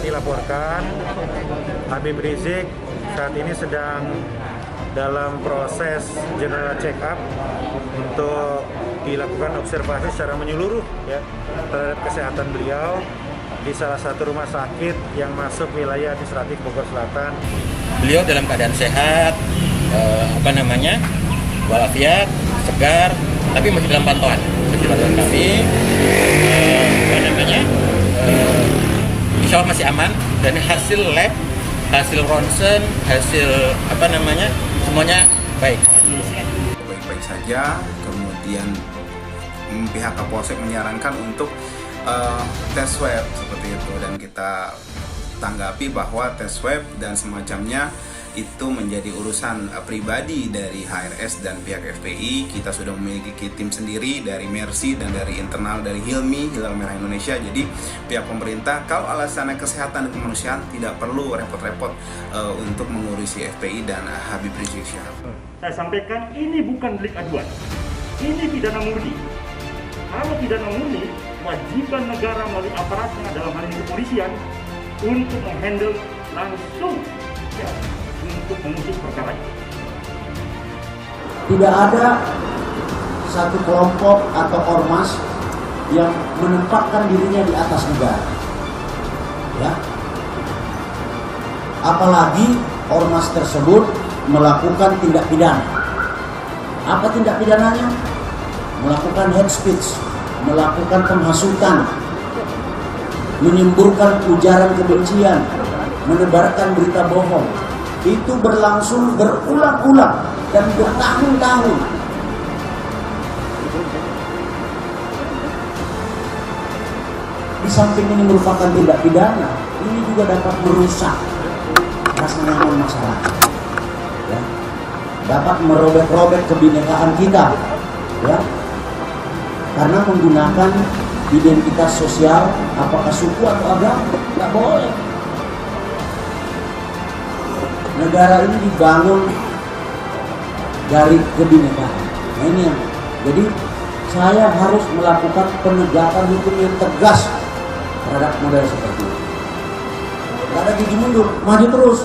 dilaporkan, Habib Rizik saat ini sedang dalam proses general check up untuk dilakukan observasi secara menyeluruh ya terhadap kesehatan beliau di salah satu rumah sakit yang masuk wilayah administratif Bogor Selatan. Beliau dalam keadaan sehat, walafiat, segar, tapi masih dalam pantauan. Kami, insya Allah masih aman, dan hasil lab, hasil ronsen, semuanya baik. Baik-baik saja. Kemudian pihak Kapolsek menyarankan untuk tes swab seperti itu, dan kita tanggapi bahwa tes swab dan semacamnya itu menjadi urusan pribadi dari HRS dan pihak FPI. Kita sudah memiliki tim sendiri dari Mercy dan dari internal dari HILMI, Hilal Merah Indonesia. Jadi pihak pemerintah kalau alasannya kesehatan dan kemanusiaan tidak perlu repot-repot untuk mengurusi FPI dan Habib Rizik Syihab. Saya sampaikan ini bukan delik aduan, ini pidana murni. Kalau pidana murni, kewajiban negara melalui aparatnya dalam hal ini kepolisian untuk menghandle langsung ya, untuk mengusut perkara ini. Tidak ada satu kelompok atau ormas yang menempatkan dirinya di atas negara. Ya. Apalagi ormas tersebut melakukan tindak pidana. Apa tindak pidananya? Melakukan hate speech, melakukan penghasutan, menimbulkan ujaran kebencian, menebarkan berita bohong. Itu berlangsung berulang-ulang dan bertahun-tahun. Di samping ini merupakan tindak pidana, ini juga dapat merusak rasa nyaman masyarakat. Ya. Dapat merobek-robek kebinekaan kita, ya, karena menggunakan identitas sosial, apakah suku atau agama, nggak boleh. Negara ini dibangun dari kebinekaan. Nah ini yang, jadi saya harus melakukan penegakan hukum yang tegas terhadap model seperti ini. Nggak ada gigi mundur, maju terus.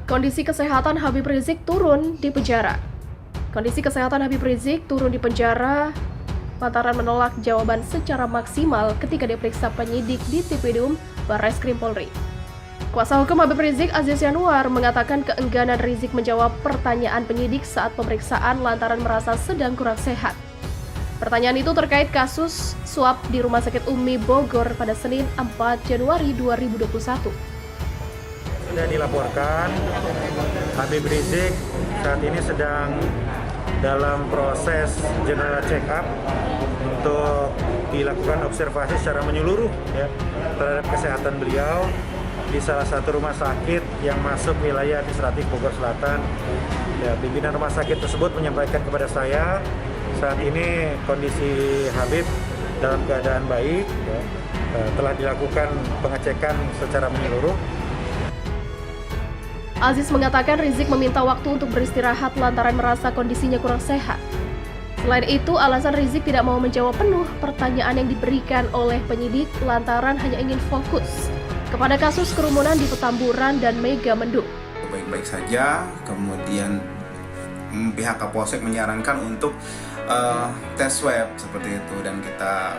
Kondisi kesehatan Habib Rizik turun di penjara. Kondisi kesehatan Habib Rizik turun di penjara lantaran menolak jawaban secara maksimal ketika diperiksa penyidik di Tipidum Barreskrim Polri. Kuasa hukum Habib Rizik, Aziz Yanuar, mengatakan keengganan Rizik menjawab pertanyaan penyidik saat pemeriksaan lantaran merasa sedang kurang sehat. Pertanyaan itu terkait kasus suap di Rumah Sakit Umi Bogor pada Senin 4 Januari 2021. Sudah dilaporkan, Habib Rizik saat ini sedang dalam proses general check up untuk dilakukan observasi secara menyeluruh ya terhadap kesehatan beliau di salah satu rumah sakit yang masuk wilayah administratif Bogor Selatan. Ya, pimpinan rumah sakit tersebut menyampaikan kepada saya saat ini kondisi Habib dalam keadaan baik, ya, telah dilakukan pengecekan secara menyeluruh. Aziz mengatakan Rizik meminta waktu untuk beristirahat lantaran merasa kondisinya kurang sehat. Selain itu, alasan Rizik tidak mau menjawab penuh pertanyaan yang diberikan oleh penyidik lantaran hanya ingin fokus kepada kasus kerumunan di Petamburan dan Megamendung. Baik-baik saja. Kemudian pihak Kapolsek menyarankan untuk tes swab seperti itu, dan kita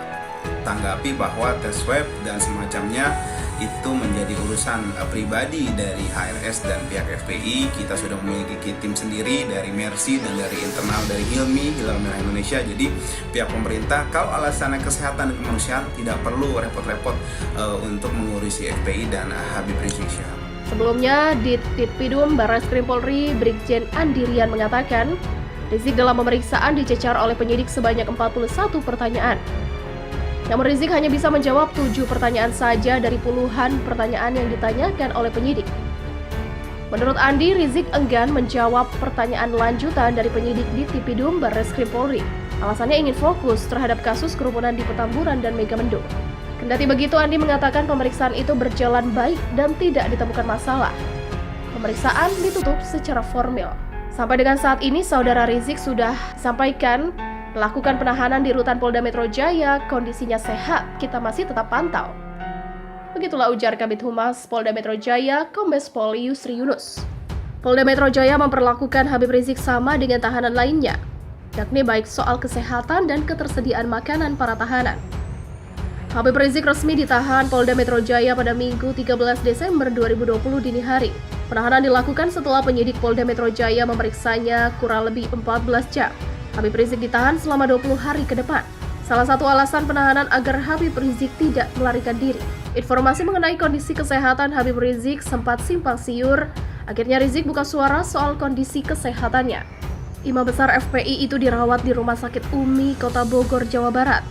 tanggapi bahwa tes swab dan semacamnya itu menjadi urusan pribadi dari HRS dan pihak FPI. Kita sudah memiliki tim sendiri dari Mercy dan dari internal dari HILMI, Hilal Merah Indonesia. Jadi pihak pemerintah kalau alasannya kesehatan dan kemanusiaan tidak perlu repot-repot untuk mengurusi FPI dan Habib Rizik Syihab. Sebelumnya, di Tipidum Barreskrim Polri, Brigjen Andirian mengatakan Rizik dalam pemeriksaan dicecar oleh penyidik sebanyak 41 pertanyaan. Namun Rizik hanya bisa menjawab 7 pertanyaan saja dari puluhan pertanyaan yang ditanyakan oleh penyidik. Menurut Andi, Rizik enggan menjawab pertanyaan lanjutan dari penyidik di Tipidum Barreskrim Polri. Alasannya ingin fokus terhadap kasus kerumunan di Petamburan dan Megamendung. Kendati begitu, Andi mengatakan pemeriksaan itu berjalan baik dan tidak ditemukan masalah. Pemeriksaan ditutup secara formal. Sampai dengan saat ini, saudara Rizik sudah sampaikan melakukan penahanan di Rutan Polda Metro Jaya, kondisinya sehat, kita masih tetap pantau. Begitulah ujar Kabid Humas Polda Metro Jaya, Kombes Pol Yusri Yunus. Polda Metro Jaya memperlakukan Habib Rizik sama dengan tahanan lainnya, yakni baik soal kesehatan dan ketersediaan makanan para tahanan. Habib Rizik resmi ditahan Polda Metro Jaya pada Minggu 13 Desember 2020 dini hari. Penahanan dilakukan setelah penyidik Polda Metro Jaya memeriksanya kurang lebih 14 jam. Habib Rizik ditahan selama 20 hari ke depan. Salah satu alasan penahanan agar Habib Rizik tidak melarikan diri. Informasi mengenai kondisi kesehatan Habib Rizik sempat simpang siur. Akhirnya Rizik buka suara soal kondisi kesehatannya. Imam besar FPI itu dirawat di Rumah Sakit Umi, Kota Bogor, Jawa Barat.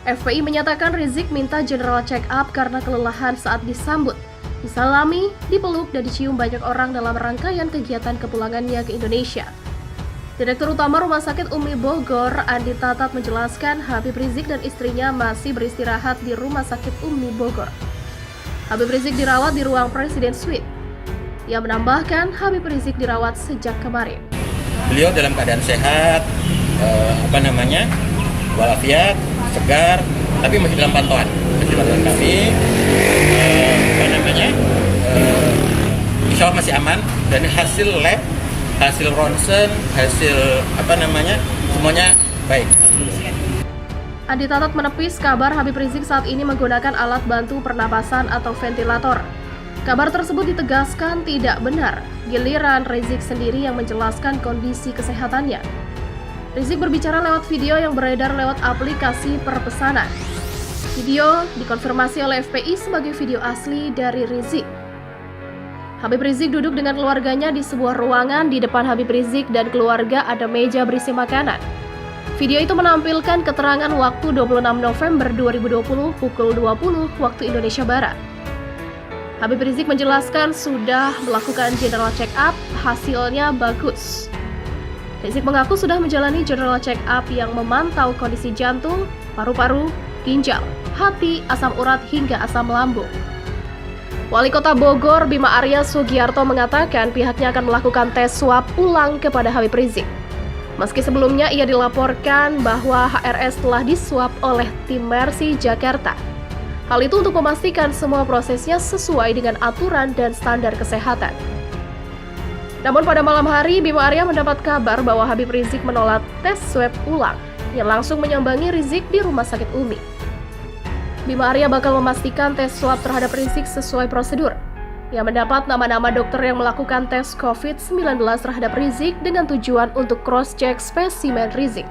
FPI menyatakan Rizik minta general check up karena kelelahan saat disambut, disalami, dipeluk, dan dicium banyak orang dalam rangkaian kegiatan kepulangannya ke Indonesia. Direktur Utama Rumah Sakit Umi Bogor, Andi Tatat, menjelaskan Habib Rizik dan istrinya masih beristirahat di Rumah Sakit Umi Bogor. Habib Rizik dirawat di ruang Presiden Suite. Ia menambahkan Habib Rizik dirawat sejak kemarin. Beliau dalam keadaan sehat, walafiat, segar, tapi masih dalam pantauan kami. Insya Allah masih aman, dan hasil lab, hasil ronsen, semuanya baik. Andi Tatat menepis kabar Habib Rizik saat ini menggunakan alat bantu pernapasan atau ventilator. Kabar tersebut ditegaskan tidak benar. Giliran Rizik sendiri yang menjelaskan kondisi kesehatannya. Rizik berbicara lewat video yang beredar lewat aplikasi perpesanan. Video dikonfirmasi oleh FPI sebagai video asli dari Rizik. Habib Rizik duduk dengan keluarganya di sebuah ruangan. Di depan Habib Rizik dan keluarga ada meja berisi makanan. Video itu menampilkan keterangan waktu 26 November 2020 pukul 20 waktu Indonesia Barat. Habib Rizik menjelaskan sudah melakukan general check up, hasilnya bagus. Rizik mengaku sudah menjalani general check up yang memantau kondisi jantung, paru-paru, ginjal, hati, asam urat, hingga asam lambung. Wali Kota Bogor, Bima Arya Sugiarto, mengatakan pihaknya akan melakukan tes swab ulang kepada Habib Rizik. Meski sebelumnya ia dilaporkan bahwa HRS telah diswab oleh tim Mercy Jakarta. Hal itu untuk memastikan semua prosesnya sesuai dengan aturan dan standar kesehatan. Namun pada malam hari, Bima Arya mendapat kabar bahwa Habib Rizik menolak tes swab ulang yang langsung menyambangi Rizik di Rumah Sakit Umi. Bima Arya bakal memastikan tes swab terhadap Rizik sesuai prosedur. Ia mendapat nama-nama dokter yang melakukan tes COVID-19 terhadap Rizik dengan tujuan untuk cross-check spesimen Rizik.